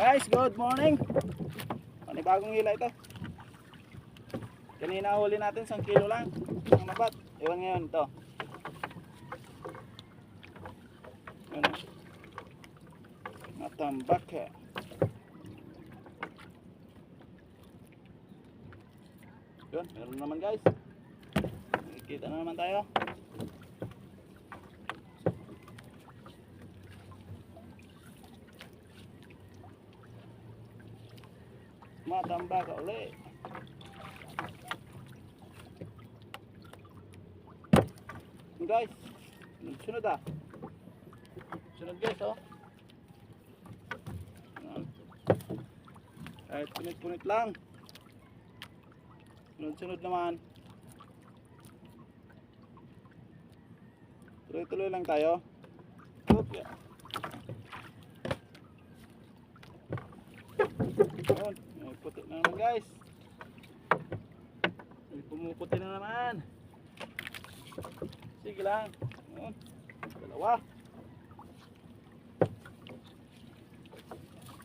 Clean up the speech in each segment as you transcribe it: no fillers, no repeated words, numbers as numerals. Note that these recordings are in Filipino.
Guys, good morning. Panibagong hila ito. Kanina huli natin 1 kilo lang ang nabat. Ewan ngayon ito. Yun. Natambak eh. Yun, meron naman guys. Nakikita na naman tayo. Matambak ka uli. Guys, sunod ah. Sunod guys oh. Kahit punit-punit lang. Sunod-sunod naman. Tuloy-tuloy lang tayo. Yeah. Yun, may puti na naman guys. May pumuputi na naman. Sige lang. Yun. Dalawa.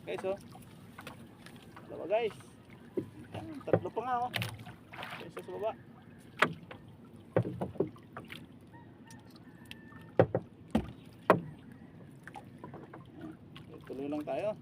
Guys oh. Dalawa guys. Tatlo pa nga oh. Isa sa baba. Tuloy lang tayo.